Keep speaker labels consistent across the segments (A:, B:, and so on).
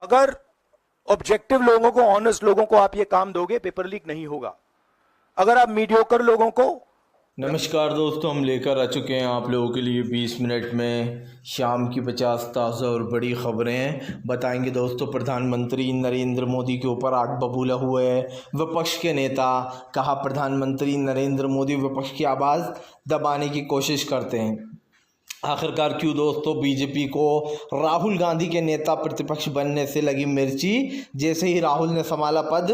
A: अगर ऑब्जेक्टिव लोगों को, ऑनेस्ट लोगों को आप ये काम दोगे, पेपर लीक नहीं होगा। अगर आप मीडियोकर लोगों को।
B: नमस्कार दोस्तों, हम लेकर आ चुके हैं आप लोगों के लिए 20 मिनट में शाम की 50 ताज़ा और बड़ी खबरें बताएंगे। दोस्तों, प्रधानमंत्री नरेंद्र मोदी के ऊपर आग बबूला हुए है विपक्ष के नेता। कहा प्रधानमंत्री नरेंद्र मोदी विपक्ष की आवाज़ दबाने की कोशिश करते हैं। आखिरकार क्यों दोस्तों बीजेपी को राहुल गांधी के नेता प्रतिपक्ष बनने से लगी मिर्ची। जैसे ही राहुल ने संभाला पद,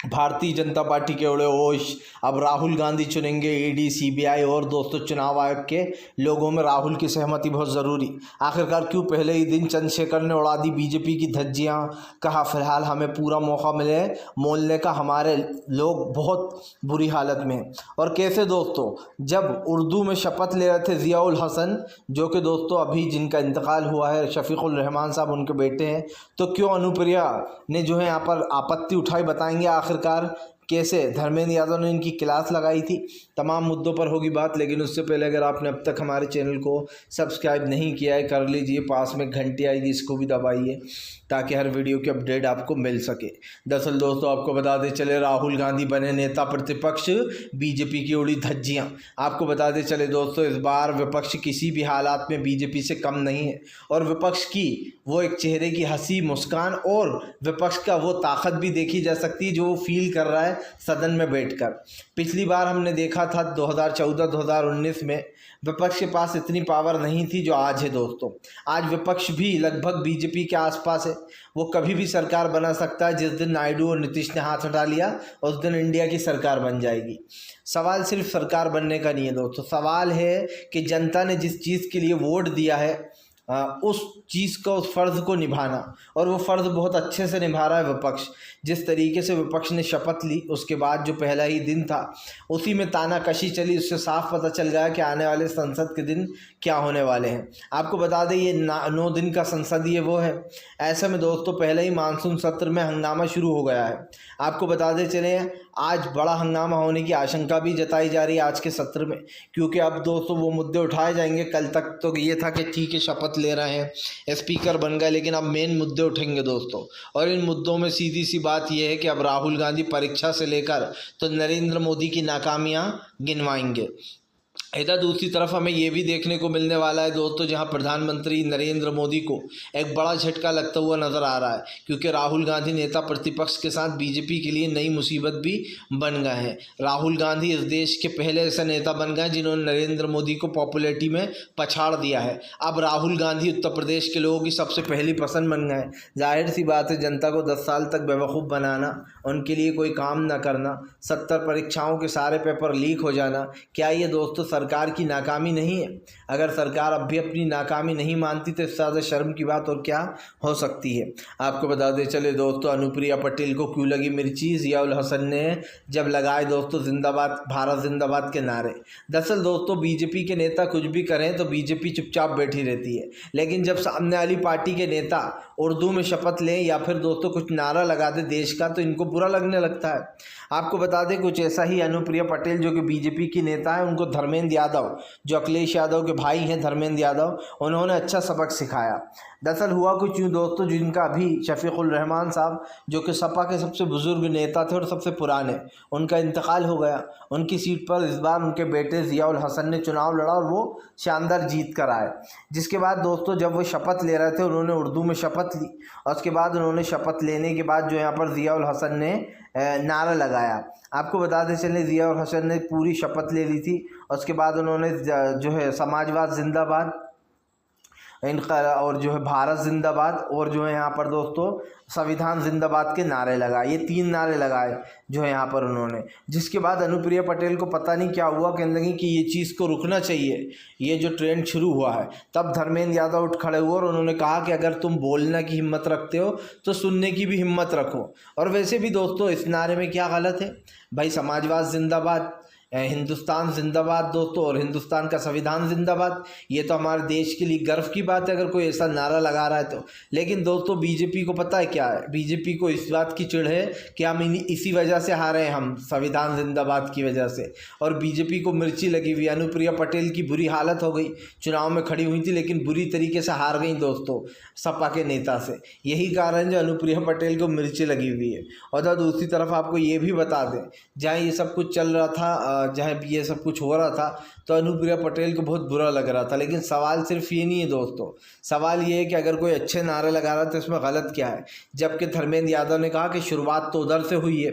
B: भारतीय जनता पार्टी के उड़े होश। अब राहुल गांधी चुनेंगे ईडी, सीबीआई और दोस्तों चुनाव आयोग के लोगों में राहुल की सहमति बहुत ज़रूरी। आखिरकार क्यों पहले ही दिन चंद्रशेखर ने उड़ा दी बीजेपी की धज्जियां। कहा फिलहाल हमें पूरा मौका मिले मोलने का, हमारे लोग बहुत बुरी हालत में हैं। और कैसे दोस्तों, जब उर्दू में शपथ ले रहे थे ज़ियाउल हसन, जो कि दोस्तों अभी जिनका इंतकाल हुआ है, शफीकुर रहमान साहब उनके बेटे हैं, तो क्यों अनुप्रिया ने जो है यहाँ पर आपत्ति उठाई, बताएंगे आखिरकार कैसे धर्मेंद्र यादव ने इनकी क्लास लगाई थी। तमाम मुद्दों पर होगी बात, लेकिन उससे पहले अगर आपने अब तक हमारे चैनल को सब्सक्राइब नहीं किया है कर लीजिए, पास में घंटी आएगी इसको भी दबाइए ताकि हर वीडियो की अपडेट आपको मिल सके। दरअसल दोस्तों आपको बताते चले, राहुल गांधी बने नेता प्रतिपक्ष, बीजेपी की उड़ी धज्जियां। आपको बताते चले दोस्तों, इस बार विपक्ष किसी भी हालात में बीजेपी से कम नहीं है और विपक्ष की वो एक चेहरे की हंसी मुस्कान और विपक्ष का वो ताकत भी देखी जा सकती है जो वो फील कर रहा है सदन में बैठकर। पिछली बार हमने देखा था 2014-2019 में विपक्ष के पास इतनी पावर नहीं थी जो आज है दोस्तों। आज विपक्ष भी लगभग बीजेपी के आसपास है, वो कभी भी सरकार बना सकता है। जिस दिन नायडू और नीतीश ने हाथ हटा लिया उस दिन इंडिया की सरकार बन जाएगी। सवाल सिर्फ सरकार बनने का नहीं है दोस्तों, सवाल है कि जनता ने जिस चीज़ के लिए वोट दिया है उस चीज़ का, उस फ़र्ज़ को निभाना, और वो फ़र्ज़ बहुत अच्छे से निभा रहा है विपक्ष। जिस तरीके से विपक्ष ने शपथ ली उसके बाद जो पहला ही दिन था उसी में तानाकशी चली, उससे साफ पता चल गया कि आने वाले संसद के दिन क्या होने वाले हैं। आपको बता दें ये 9 दिन का संसदीय वो है। ऐसे में दोस्तों पहले ही मानसून सत्र में हंगामा शुरू हो गया है। आपको बताते चले आज बड़ा हंगामा होने की आशंका भी जताई जा रही है आज के सत्र में, क्योंकि अब दोस्तों वो मुद्दे उठाए जाएंगे। कल तक तो ये था कि ठीक है शपथ ले रहे हैं, स्पीकर बन गए, लेकिन अब मेन मुद्दे उठेंगे दोस्तों। और इन मुद्दों में सीधी सी बात यह है कि अब राहुल गांधी परीक्षा से लेकर तो नरेंद्र मोदी की नाकामियां गिनवाएंगे। इधर दूसरी तरफ हमें ये भी देखने को मिलने वाला है दोस्तों, जहां प्रधानमंत्री नरेंद्र मोदी को एक बड़ा झटका लगता हुआ नजर आ रहा है, क्योंकि राहुल गांधी नेता प्रतिपक्ष के साथ बीजेपी के लिए नई मुसीबत भी बन गए हैं। राहुल गांधी इस देश के पहले ऐसे नेता बन गए जिन्होंने नरेंद्र मोदी को पॉपुलैरिटी में पछाड़ दिया है। अब राहुल गांधी उत्तर प्रदेश के लोगों की सबसे पहली पसंद बन गए। जाहिर सी बात है, जनता को 10 साल तक बेवकूफ़ बनाना, उनके लिए कोई काम न करना, 70 परीक्षाओं के सारे पेपर लीक हो जाना, क्या ये दोस्तों सरकार की नाकामी नहीं है? अगर सरकार अब भी अपनी नाकामी नहीं मानती तो इससे ज़्यादा शर्म की बात और क्या हो सकती है। आपको बता दें चले दोस्तों, अनुप्रिया पटेल को क्यों लगी मिर्ची। ज़ियाउल हसन ने जब लगाए दोस्तों जिंदाबाद भारत जिंदाबाद के नारे। दरअसल दोस्तों बीजेपी के नेता कुछ भी करें तो बीजेपी चुपचाप बैठी रहती है, लेकिन जब सामने वाली पार्टी के नेता उर्दू में शपथ लें या फिर दोस्तों कुछ नारा लगा दे देश का, तो इनको बुरा लगने लगता है। आपको बता दें कुछ ऐसा ही अनुप्रिया पटेल जो कि बीजेपी की नेता है, उनको धर्मेंद्र यादव, जो अखिलेश यादव के भाई हैं धर्मेंद्र यादव, उन्होंने अच्छा सबक सिखाया। दरअसल हुआ कुछ यूँ दोस्तों, जिनका अभी शफीकुर रहमान साहब जो कि सपा के सबसे बुजुर्ग नेता थे और सबसे पुराने, उनका इंतकाल हो गया। उनकी सीट पर इस बार उनके बेटे ज़ियाउल हसन ने चुनाव लड़ा और वो शानदार जीत कर आए। जिसके बाद दोस्तों जब वो शपथ ले रहे थे उन्होंने उर्दू में शपथ ली, और उसके बाद उन्होंने शपथ लेने के बाद जो यहाँ पर ज़ियाउल हसन ने नारा लगाया। आपको बताते चले ज़ियाउल हसन ने पूरी शपथ ले ली थी, और उसके बाद उन्होंने जो है समाजवाद जिंदाबाद इनका और जो है भारत जिंदाबाद और जो है यहाँ पर दोस्तों संविधान जिंदाबाद के नारे लगाए। ये 3 नारे लगाए जो है यहाँ पर उन्होंने। जिसके बाद अनुप्रिया पटेल को पता नहीं क्या हुआ, कहने लगी कि ये चीज़ को रुकना चाहिए, ये जो ट्रेंड शुरू हुआ है। तब धर्मेंद्र यादव उठ खड़े हुए और उन्होंने कहा कि अगर तुम बोलने की हिम्मत रखते हो तो सुनने की भी हिम्मत रखो। और वैसे भी दोस्तों इस नारे में क्या गलत है भाई, समाजवाद जिंदाबाद हिंदुस्तान जिंदाबाद दोस्तों, और हिंदुस्तान का संविधान जिंदाबाद। ये तो हमारे देश के लिए गर्व की बात है अगर कोई ऐसा नारा लगा रहा है तो। लेकिन दोस्तों बीजेपी को पता है क्या है, बीजेपी को इस बात की चिढ़ है कि हम इसी वजह से हारे हैं, हम संविधान जिंदाबाद की वजह से। और बीजेपी को मिर्ची लगी हुई। अनुप्रिया पटेल की बुरी हालत हो गई, चुनाव में खड़ी हुई थी लेकिन बुरी तरीके से हार गई दोस्तों सपा के नेता से। यही कारण जो अनुप्रिया पटेल को मिर्ची लगी हुई है। और दूसरी तरफ आपको ये भी बता दें, जहाँ ये सब कुछ चल रहा था, जहाँ ये सब कुछ हो रहा था, तो अनुप्रिया पटेल को बहुत बुरा लग रहा था। लेकिन सवाल सिर्फ ये नहीं है दोस्तों, सवाल ये है कि अगर कोई अच्छे नारे लगा रहा है तो इसमें गलत क्या है। जबकि धर्मेंद्र यादव ने कहा कि शुरुआत तो उधर से हुई है,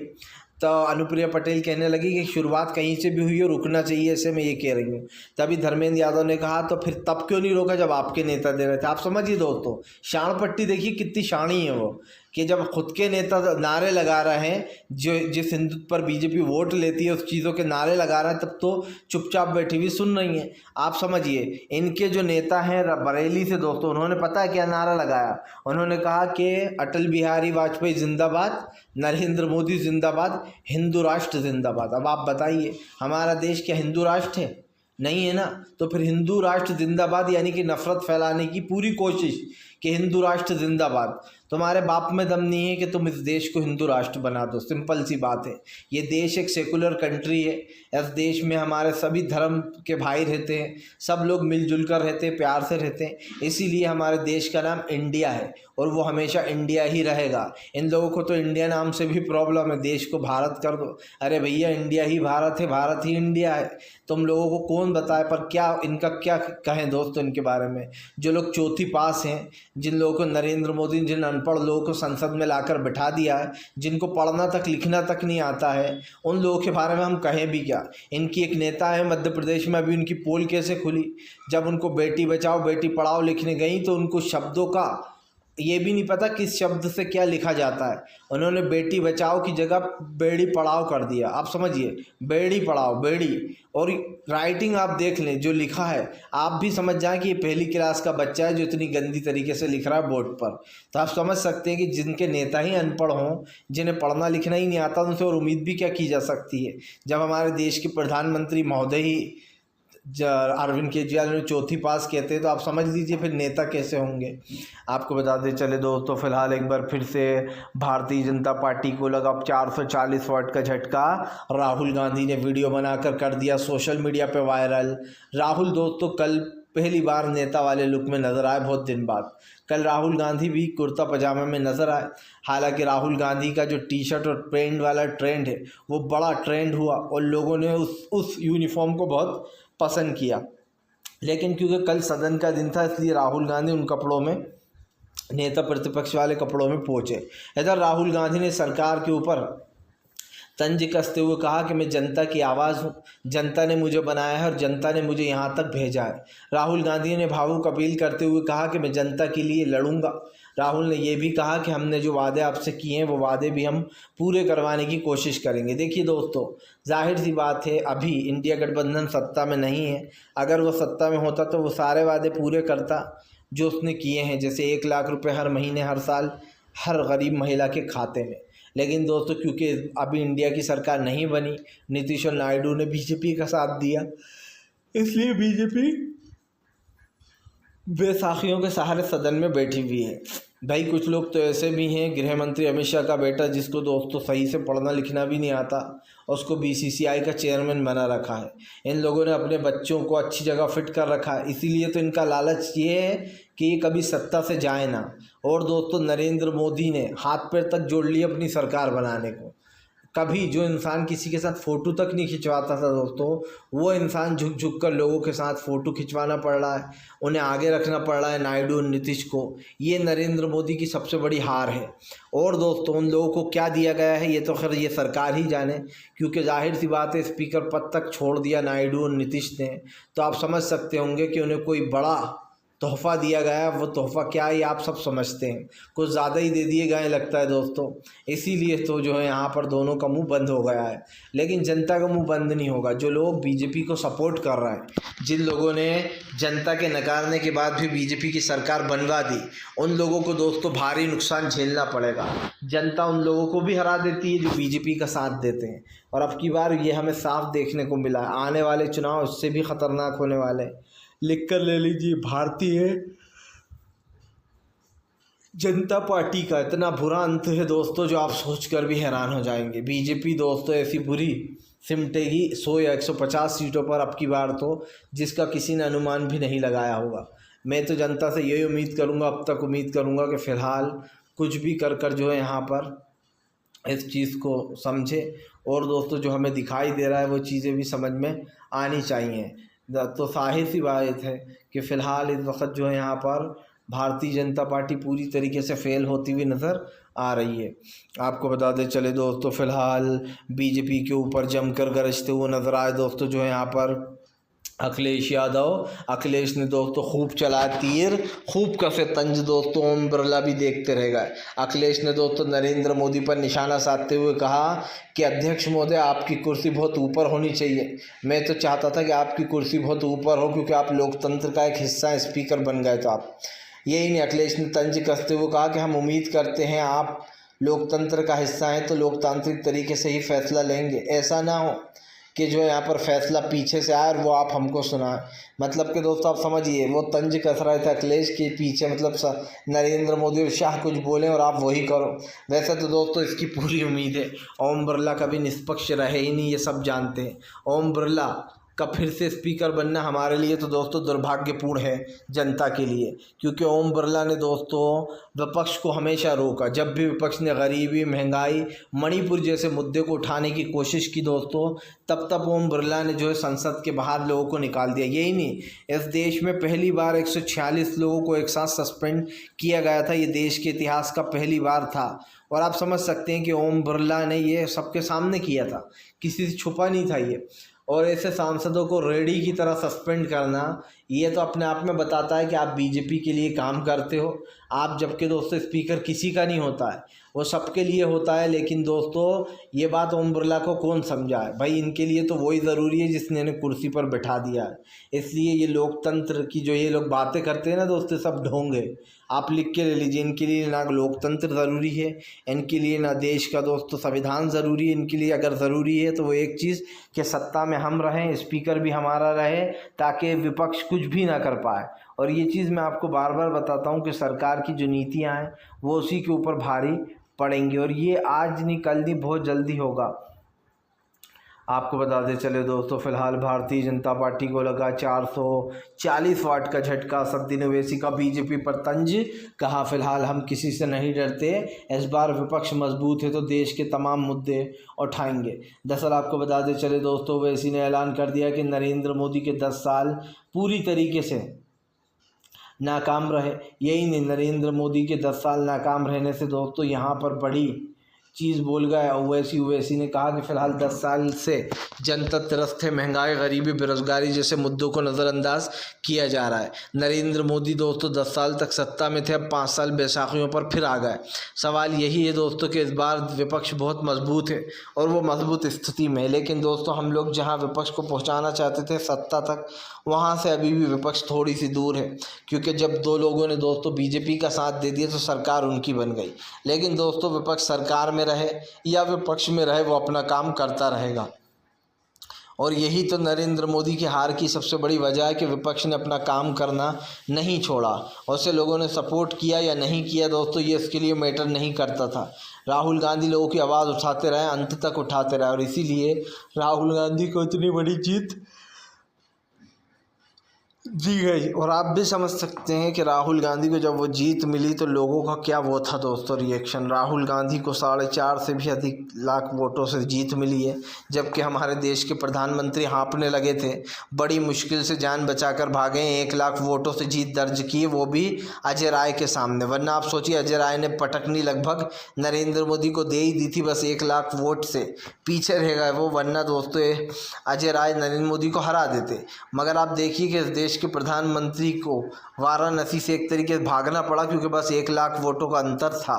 B: तो अनुप्रिया पटेल कहने लगी कि शुरुआत कहीं से भी हुई है, रुकना चाहिए, ऐसे मैं ये कह रही हूँ। तभी धर्मेंद्र यादव ने कहा तो फिर तब क्यों नहीं रोका जब आपके नेता दे रहे थे। आप समझिए दोस्तों, शाण पट्टी देखिए कितनी शाणी है वो, कि जब खुद के नेता नारे लगा रहे हैं, जो जिस हिंदुत्व पर बीजेपी वोट लेती है उस चीज़ों के नारे लगा रहा है, तब तो चुपचाप बैठी हुई सुन रही हैं। आप समझिए, इनके जो नेता हैं बरेली से दोस्तों, उन्होंने पता है क्या नारा लगाया। उन्होंने कहा कि अटल बिहारी वाजपेयी जिंदाबाद, नरेंद्र मोदी जिंदाबाद, हिंदू राष्ट्र जिंदाबाद। अब आप बताइए, हमारा देश क्या हिंदू राष्ट्र है? नहीं है ना। तो फिर हिंदू राष्ट्र जिंदाबाद यानी कि नफरत फैलाने की पूरी कोशिश कि हिंदू राष्ट्र जिंदाबाद। तुम्हारे बाप में दम नहीं है कि तुम इस देश को हिंदू राष्ट्र बना दो। सिंपल सी बात है। ये देश एक सेकुलर कंट्री है। इस देश में हमारे सभी धर्म के भाई रहते हैं, सब लोग मिलजुल कर रहते हैं, प्यार से रहते हैं। इसीलिए हमारे देश का नाम इंडिया है और वो हमेशा इंडिया ही रहेगा। इन लोगों को तो इंडिया नाम से भी प्रॉब्लम है, देश को भारत कर दो। अरे भैया, इंडिया ही भारत है, भारत ही इंडिया है। तुम लोगों को कौन बताए, पर क्या इनका क्या कहें दोस्तों इनके बारे में। जो लोग चौथी पास हैं, जिन लोगों को नरेंद्र मोदी, जिन अनपढ़ लोगों को संसद में लाकर बिठा दिया है, जिनको पढ़ना तक लिखना तक नहीं आता है, उन लोगों के बारे में हम कहें भी क्या। इनकी एक नेता है मध्य प्रदेश में, अभी उनकी पोल कैसे खुली, जब उनको बेटी बचाओ बेटी पढ़ाओ लिखने गई तो उनको शब्दों का ये भी नहीं पता किस शब्द से क्या लिखा जाता है। उन्होंने बेटी बचाओ की जगह बेड़ी पढ़ाओ कर दिया। आप समझिए, बेड़ी पढ़ाओ, बेड़ी। और राइटिंग आप देख लें जो लिखा है, आप भी समझ जाएं कि ये पहली क्लास का बच्चा है जो इतनी गंदी तरीके से लिख रहा है बोर्ड पर। तो आप समझ सकते हैं कि जिनके नेता ही अनपढ़ हों, जिन्हें पढ़ना लिखना ही नहीं आता, उनसे और उम्मीद भी क्या की जा सकती है, जब हमारे देश के प्रधानमंत्री महोदय ही अरविंद केजरीवाल ने चौथी पास कहते हैं। तो आप समझ लीजिए फिर नेता कैसे होंगे। आपको बता दें चले दोस्तों, फिलहाल एक बार फिर से भारतीय जनता पार्टी को लगा 440 वाट का झटका। राहुल गांधी ने वीडियो बनाकर कर दिया सोशल मीडिया पे वायरल। राहुल दोस्तों कल पहली बार नेता वाले लुक में नज़र आए बहुत दिन बाद। कल राहुल गांधी भी कुर्ता पजामे में नज़र आए। हालांकि राहुल गांधी का जो टी शर्ट और पैंट वाला ट्रेंड है वो बड़ा ट्रेंड हुआ और लोगों ने उस यूनिफॉर्म को बहुत पसंद किया। लेकिन क्योंकि कल सदन का दिन था, इसलिए राहुल गांधी उन कपड़ों में, नेता प्रतिपक्ष वाले कपड़ों में पहुंचे। इधर राहुल गांधी ने सरकार के ऊपर तंज कसते हुए कहा कि मैं जनता की आवाज़ हूँ, जनता ने मुझे बनाया है और जनता ने मुझे यहाँ तक भेजा है। राहुल गांधी ने भावुक अपील करते हुए कहा कि मैं जनता के लिए लड़ूंगा। राहुल ने यह भी कहा कि हमने जो वादे आपसे किए हैं वो वादे भी हम पूरे करवाने की कोशिश करेंगे। देखिए दोस्तों, जाहिर सी बात है अभी इंडिया गठबंधन सत्ता में नहीं है। अगर वो सत्ता में होता तो वो सारे वादे पूरे करता जो उसने किए हैं, जैसे 1 लाख रुपए हर महीने हर साल हर गरीब महिला के खाते में। लेकिन दोस्तों क्योंकि अभी इंडिया की सरकार नहीं बनी, नीतीश और नायडू ने बीजेपी का साथ दिया, इसलिए बीजेपी बैसाखियों के सहारे सदन में बैठी हुई है। भाई कुछ लोग तो ऐसे भी हैं, गृह मंत्री अमित शाह का बेटा जिसको दोस्तों सही से पढ़ना लिखना भी नहीं आता, उसको बीसीसीआई का चेयरमैन बना रखा है। इन लोगों ने अपने बच्चों को अच्छी जगह फिट कर रखा है, इसीलिए तो इनका लालच ये है कि ये कभी सत्ता से जाए ना। और दोस्तों नरेंद्र मोदी ने हाथ पैर तक जोड़ लिया अपनी सरकार बनाने को। कभी जो इंसान किसी के साथ फ़ोटो तक नहीं खिंचवाता था दोस्तों, वो इंसान झुक झुक कर लोगों के साथ फ़ोटो खिंचवाना पड़ रहा है, उन्हें आगे रखना पड़ रहा है नायडू और नीतीश को। ये नरेंद्र मोदी की सबसे बड़ी हार है। और दोस्तों उन लोगों को क्या दिया गया है ये तो खैर ये सरकार ही जाने, क्योंकि जाहिर सी बात है स्पीकर पद तक छोड़ दिया नायडू और नीतीश ने। तो आप समझ सकते होंगे कि उन्हें कोई बड़ा तोहफ़ा दिया गया है, वो तोहफ़ा क्या है ये आप सब समझते हैं, कुछ ज़्यादा ही दे दिए गए लगता है दोस्तों। इसीलिए तो जो है यहाँ पर दोनों का मुंह बंद हो गया है। लेकिन जनता का मुंह बंद नहीं होगा। जो लोग बीजेपी को सपोर्ट कर रहे हैं, जिन लोगों ने जनता के नकारने के बाद भी बीजेपी की सरकार बनवा दी, उन लोगों को दोस्तों भारी नुकसान झेलना पड़ेगा। जनता उन लोगों को भी हरा देती है जो बीजेपी का साथ देते हैं, और अब की बार ये हमें साफ देखने को मिला। आने वाले चुनाव उससे भी ख़तरनाक होने वाले हैं। लिख कर ले लीजिए, भारतीय जनता पार्टी का इतना बुरा अंत है दोस्तों जो आप सोच कर भी हैरान हो जाएंगे। बीजेपी दोस्तों ऐसी बुरी सिमटेगी 100 या 150 सीटों पर अब की बार तो, जिसका किसी ने अनुमान भी नहीं लगाया होगा। मैं तो जनता से यही उम्मीद करूंगा, अब तक उम्मीद करूंगा कि फ़िलहाल कुछ भी कर कर जो है यहाँ पर इस चीज़ को समझे, और दोस्तों जो हमें दिखाई दे रहा है वो चीज़ें भी समझ में आनी चाहिए। तो जाहिर सी बात है कि फ़िलहाल इस वक्त जो है यहाँ पर भारतीय जनता पार्टी पूरी तरीके से फेल होती हुई नज़र आ रही है। आपको बता दें चले दोस्तों, फ़िलहाल बीजेपी के ऊपर जमकर गरजते हुए नज़र आए दोस्तों जो है यहाँ पर अखिलेश यादव। अखिलेश ने दोस्तों खूब चलाया तीर, खूब कसे तंज दोस्तों, ओम बिरला भी देखते रह गए। अखिलेश ने दोस्तों नरेंद्र मोदी पर निशाना साधते हुए कहा कि अध्यक्ष महोदय आपकी कुर्सी बहुत ऊपर होनी चाहिए। मैं तो चाहता था कि आपकी कुर्सी बहुत ऊपर हो, क्योंकि आप लोकतंत्र का एक हिस्सा हैं, स्पीकर बन गए तो आप। यही नहीं, अखिलेश ने तंज कसते हुए कहा कि हम उम्मीद करते हैं आप लोकतंत्र का हिस्सा हैं तो लोकतांत्रिक तरीके से ही फैसला लेंगे। ऐसा ना हो कि जो यहाँ पर फैसला पीछे से आए और वो आप हमको सुनाएं। मतलब कि दोस्तों आप समझिए, वो तंज कस रहे थे अखिलेश के पीछे, मतलब नरेंद्र मोदी और शाह कुछ बोलें और आप वही करो। वैसे तो दोस्तों इसकी पूरी उम्मीद है, ओम बिरला कभी निष्पक्ष रहे ही नहीं, ये सब जानते हैं। ओम बिरला का फिर से स्पीकर बनना हमारे लिए तो दोस्तों दुर्भाग्यपूर्ण है, जनता के लिए, क्योंकि ओम बिरला ने दोस्तों विपक्ष को हमेशा रोका। जब भी विपक्ष ने गरीबी, महंगाई, मणिपुर जैसे मुद्दे को उठाने की कोशिश की दोस्तों, तब ओम बिरला ने जो है संसद के बाहर लोगों को निकाल दिया। यही नहीं, इस देश में पहली बार 146 लोगों को एक साथ सस्पेंड किया गया था। ये देश के इतिहास का पहली बार था, और आप समझ सकते हैं कि ओम बिरला ने ये सबके सामने किया था, किसी से छुपा नहीं था ये। और ऐसे सांसदों को रेडी की तरह सस्पेंड करना, ये तो अपने आप में बताता है कि आप बीजेपी के लिए काम करते हो। आप जबकि दोस्तों स्पीकर किसी का नहीं होता है, वो सबके लिए होता है। लेकिन दोस्तों ये बात ओम बिरला को कौन समझाए? भाई इनके लिए तो वही ज़रूरी है जिसने इन्हें कुर्सी पर बैठा दिया है। इसलिए ये लोकतंत्र की जो ये लोग बातें करते हैं ना दोस्तों, सब ढोंग है। आप लिख के ले लीजिए, इनके लिए ना लोकतंत्र ज़रूरी है, इनके लिए ना देश का दोस्तों संविधान ज़रूरी है। इनके लिए अगर ज़रूरी है तो वो एक चीज़ कि सत्ता में हम रहें, स्पीकर भी हमारा रहे, ताकि विपक्ष कुछ भी ना कर पाए। और ये चीज़ मैं आपको बार बार बताता हूँ कि सरकार की जो नीतियाँ हैं वो उसी के ऊपर भारी पड़ेंगी, और ये आज नहीं कल नहीं बहुत जल्दी होगा। आपको बताते चले दोस्तों, फिलहाल भारतीय जनता पार्टी को लगा 440 वाट का झटका। असदुद्दीन ओवैसी का बीजेपी पर तंज, कहा फिलहाल हम किसी से नहीं डरते, इस बार विपक्ष मजबूत है तो देश के तमाम मुद्दे उठाएंगे। दरअसल आपको बताते चले दोस्तों, ओवैसी ने ऐलान कर दिया कि नरेंद्र मोदी के 10 साल पूरी तरीके से नाकाम रहे। यही नहीं, नरेंद्र मोदी के 10 साल नाकाम रहने से दोस्तों यहाँ पर बड़ी चीज़ बोल गया ओवैसी ने कहा कि फ़िलहाल 10 साल से जनता त्रस्त है, महंगाई, गरीबी, बेरोज़गारी जैसे मुद्दों को नज़रअंदाज किया जा रहा है। नरेंद्र मोदी दोस्तों 10 साल तक सत्ता में थे, अब 5 साल बैसाखियों पर फिर आ गए। सवाल यही है दोस्तों कि इस बार विपक्ष बहुत मजबूत है और वो मजबूत स्थिति में है। लेकिन दोस्तों हम लोग जहाँ विपक्ष को पहुँचाना चाहते थे सत्ता तक, वहाँ से अभी भी विपक्ष थोड़ी सी दूर है, क्योंकि जब दो लोगों ने दोस्तों बीजेपी का साथ दे दिया तो सरकार उनकी बन गई। लेकिन दोस्तों विपक्ष सरकार में रहे या विपक्ष में रहे, वो अपना काम करता रहेगा। और यही तो नरेंद्र मोदी की हार की सबसे बड़ी वजह है कि विपक्ष ने अपना काम करना नहीं छोड़ा। और उसे लोगों ने सपोर्ट किया या नहीं किया दोस्तों, ये इसके लिए मैटर नहीं करता था। राहुल गांधी लोगों की आवाज़ उठाते रहे, अंत तक उठाते रहे, और इसीलिए राहुल गांधी को इतनी बड़ी जीत जी गई। और आप भी समझ सकते हैं कि राहुल गांधी को जब वो जीत मिली तो लोगों का क्या वो था दोस्तों रिएक्शन। राहुल गांधी को 4.5 से भी अधिक लाख वोटों से जीत मिली है, जबकि हमारे देश के प्रधानमंत्री हाँपने लगे थे, बड़ी मुश्किल से जान बचाकर भागे, 1 लाख वोटों से जीत दर्ज की, वो भी अजय राय के सामने। वरना आप सोचिए, अजय राय ने पटकनी लगभग नरेंद्र मोदी को दे ही दी थी, बस 1 लाख वोट से पीछे रह गए वो, वरना दोस्तों अजय राय नरेंद्र मोदी को हरा देते। मगर आप देखिए कि इस देश देश के प्रधानमंत्री को वाराणसी से एक तरीके से भागना पड़ा, क्योंकि बस 1 लाख वोटों का अंतर था।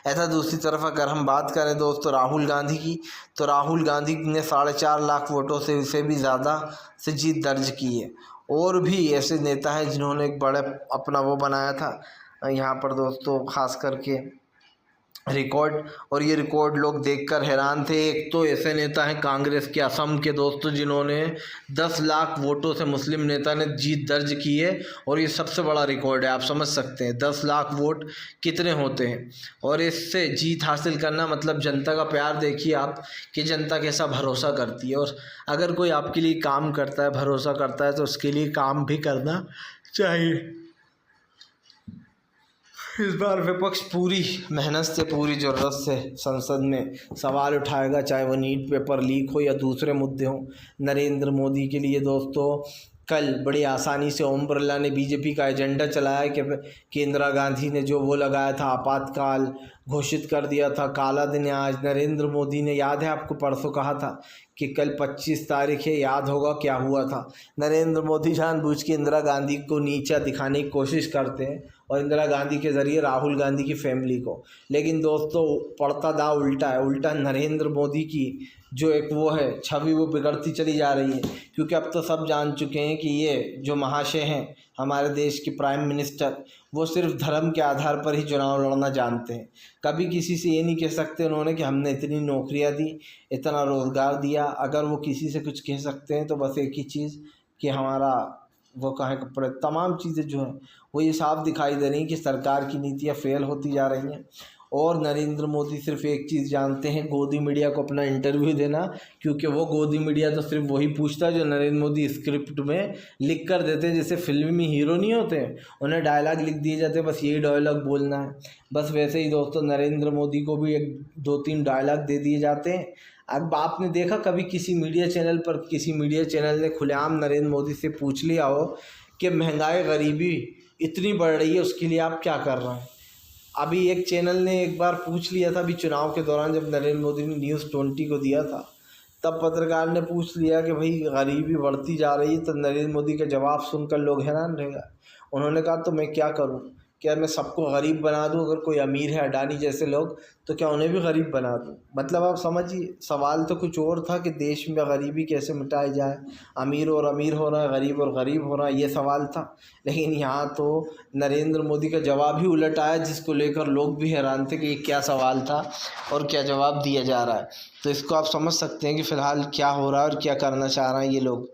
B: ऐसा दूसरी तरफ अगर हम बात करें दोस्तों राहुल गांधी की, तो राहुल गांधी ने 4.5 लाख वोटों से भी ज़्यादा से जीत दर्ज की है। और भी ऐसे नेता हैं जिन्होंने एक बड़ा अपना वो बनाया था यहाँ पर दोस्तों, ख़ास करके रिकॉर्ड, और ये रिकॉर्ड लोग देखकर हैरान थे। एक तो ऐसे नेता हैं कांग्रेस के असम के दोस्तों, जिन्होंने 10 लाख वोटों से मुस्लिम नेता ने जीत दर्ज की है, और ये सबसे बड़ा रिकॉर्ड है। आप समझ सकते हैं 10 लाख वोट कितने होते हैं, और इससे जीत हासिल करना मतलब जनता का प्यार देखिए आप कि जनता कैसा भरोसा करती है। और अगर कोई आपके लिए काम करता है, भरोसा करता है, तो उसके लिए काम भी करना चाहिए। इस बार विपक्ष पूरी मेहनत से, पूरी ज़रूरत से संसद में सवाल उठाएगा, चाहे वो नीट पेपर लीक हो या दूसरे मुद्दे हों। नरेंद्र मोदी के लिए दोस्तों कल बड़ी आसानी से ओम बिरला ने बीजेपी का एजेंडा चलाया कि इंदिरा गांधी ने जो वो लगाया था, आपातकाल घोषित कर दिया था, काला दिन है आज। नरेंद्र मोदी ने, याद है आपको, परसों कहा था कि कल 25 तारीख है, याद होगा क्या हुआ था। नरेंद्र मोदी जानबूझ के इंदिरा गांधी को नीचा दिखाने की कोशिश करते हैं, और इंदिरा गांधी के ज़रिए राहुल गांधी की फैमिली को। लेकिन दोस्तों पड़ता दाव उल्टा है, उल्टा नरेंद्र मोदी की जो एक वो है छवि, वो बिगड़ती चली जा रही है। क्योंकि अब तो सब जान चुके हैं कि ये जो महाशय हैं हमारे देश के प्राइम मिनिस्टर, वो सिर्फ धर्म के आधार पर ही चुनाव लड़ना जानते हैं। कभी किसी से ये नहीं कह सकते उन्होंने कि हमने इतनी नौकरियां दी, इतना रोज़गार दिया। अगर वो किसी से कुछ कह सकते हैं तो बस एक ही चीज़ कि हमारा वो कहाँ कपड़े, तमाम चीज़ें जो हैं वो ये साफ दिखाई दे रही हैं कि सरकार की नीतियाँ फेल होती जा रही हैं। और नरेंद्र मोदी सिर्फ एक चीज़ जानते हैं, गोदी मीडिया को अपना इंटरव्यू देना। क्योंकि वो गोदी मीडिया तो सिर्फ वही पूछता है जो नरेंद्र मोदी स्क्रिप्ट में लिख कर देते हैं। जैसे फिल्मी हीरो नहीं होते, उन्हें डायलॉग लिख दिए जाते हैं, बस यही डायलॉग बोलना है। बस वैसे ही दोस्तों नरेंद्र मोदी को भी 1-2-3 डायलॉग दे दिए जाते हैं। अब आपने देखा कभी किसी मीडिया चैनल पर, किसी मीडिया चैनल ने खुलेआम नरेंद्र मोदी से पूछ लिया हो कि महंगाई गरीबी इतनी बढ़ रही है, उसके लिए आप क्या कर रहे हैं? अभी एक चैनल ने एक बार पूछ लिया था, अभी चुनाव के दौरान जब नरेंद्र मोदी ने न्यूज़ 20 को दिया था, तब पत्रकार ने पूछ लिया कि भाई गरीबी बढ़ती जा रही है। तो नरेंद्र मोदी का जवाब सुनकर लोग हैरान रह गए। उन्होंने कहा तो मैं क्या करूं, क्या मैं सबको गरीब बना दूं? अगर कोई अमीर है, अडानी जैसे लोग, तो क्या उन्हें भी गरीब बना दूं? मतलब आप समझिए, सवाल तो कुछ और था कि देश में गरीबी कैसे मिटाई जाए, अमीर और अमीर हो रहा है, गरीब और गरीब हो रहा है, ये सवाल था। लेकिन यहाँ तो नरेंद्र मोदी का जवाब ही उलट आया, जिसको लेकर लोग भी हैरान थे कि ये क्या सवाल था और क्या जवाब दिया जा रहा है। तो इसको आप समझ सकते हैं कि फ़िलहाल क्या हो रहा है और क्या करना चाह रहे हैं ये लोग।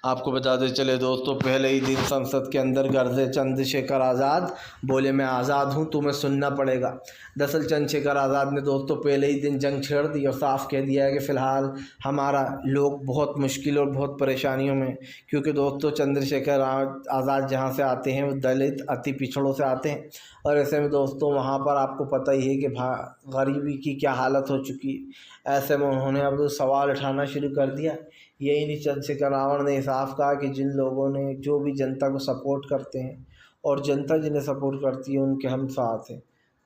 B: आपको बताते चले दोस्तों, पहले ही दिन संसद के अंदर गरजे चंद्रशेखर आज़ाद, बोले मैं आज़ाद हूँ, तुम्हें सुनना पड़ेगा। दरअसल चंद्रशेखर आज़ाद ने दोस्तों पहले ही दिन जंग छेड़ दी और साफ कह दिया है कि फ़िलहाल हमारा लोग बहुत मुश्किल और बहुत परेशानियों में। क्योंकि दोस्तों चंद्रशेखर आज़ाद जहाँ से आते हैं वो दलित अति पिछड़ों से आते हैं, और ऐसे में दोस्तों वहाँ पर आपको पता ही है कि गरीबी की क्या हालत हो चुकी है। ऐसे में उन्होंने अब सवाल उठाना शुरू कर दिया। यही नहीं, चंद्रशेखर रावण ने साफ कहा कि जिन लोगों ने, जो भी जनता को सपोर्ट करते हैं और जनता जिन्हें सपोर्ट करती है उनके हम साथ हैं।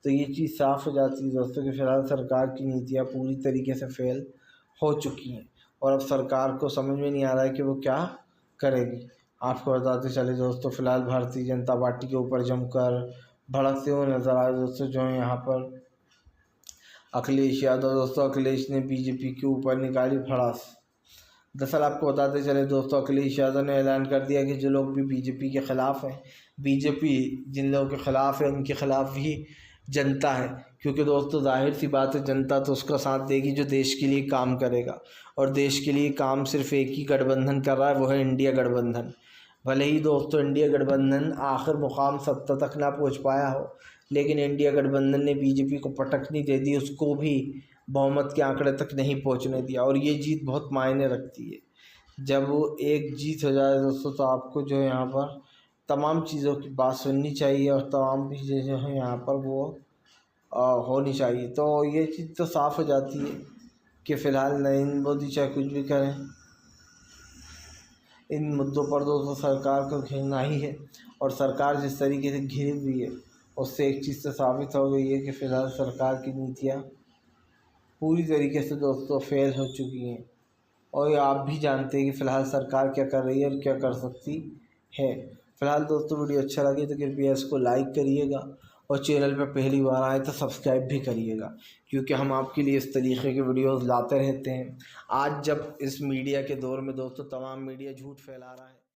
B: तो ये चीज़ साफ़ हो जाती है दोस्तों कि फ़िलहाल सरकार की नीतियाँ पूरी तरीके से फेल हो चुकी हैं, और अब सरकार को समझ में नहीं आ रहा है कि वो क्या करेगी। आपको बताते चले दोस्तों, फ़िलहाल भारतीय जनता पार्टी के ऊपर जमकर भड़कते हुए नज़र आए दोस्तों जो है यहाँ पर अखिलेश यादव। दोस्तों अखिलेश ने बीजेपी के ऊपर निकाली भड़ास। दरअसल आपको बताते चले दोस्तों, अखिलेश यादव ने ऐलान कर दिया कि जो लोग भी बीजेपी के ख़िलाफ़ हैं, बीजेपी जिन लोगों के ख़िलाफ़ है उनके ख़िलाफ़ ही जनता है। क्योंकि दोस्तों जाहिर सी बात है, जनता तो उसका साथ देगी जो देश के लिए काम करेगा, और देश के लिए काम सिर्फ एक ही गठबंधन कर रहा है, वो है इंडिया गठबंधन। भले ही दोस्तों इंडिया गठबंधन आखिर मुकाम सत्ता तक ना पहुँच पाया हो, लेकिन इंडिया गठबंधन ने बीजेपी को पटकनी दे दी, उसको भी बहुमत के आंकड़े तक नहीं पहुंचने दिया। और ये जीत बहुत मायने रखती है। जब वो एक जीत हो जाए दोस्तों, तो आपको जो है यहाँ पर तमाम चीज़ों की बात सुननी चाहिए, और तमाम चीज़ें जो है यहाँ पर वो होनी चाहिए। तो ये चीज़ तो साफ़ हो जाती है कि फ़िलहाल नरेंद्र मोदी चाहे कुछ भी करें, इन मुद्दों पर दोस्तों सरकार को घिरना ही है। और सरकार जिस तरीके से घिरी हुई है, उससे एक चीज़ तो साबित हो गई है कि फ़िलहाल सरकार की नीतियाँ पूरी तरीके से दोस्तों फेल हो चुकी हैं। और ये आप भी जानते हैं कि फ़िलहाल सरकार क्या कर रही है और क्या कर सकती है। फ़िलहाल दोस्तों वीडियो अच्छा लगे तो कृपया इसको लाइक करिएगा और चैनल पर पहली बार आए तो सब्सक्राइब भी करिएगा, क्योंकि हम आपके लिए इस तरीके के वीडियोस लाते रहते हैं। आज जब इस मीडिया के दौर में दोस्तों तमाम मीडिया झूठ फैला रहा है।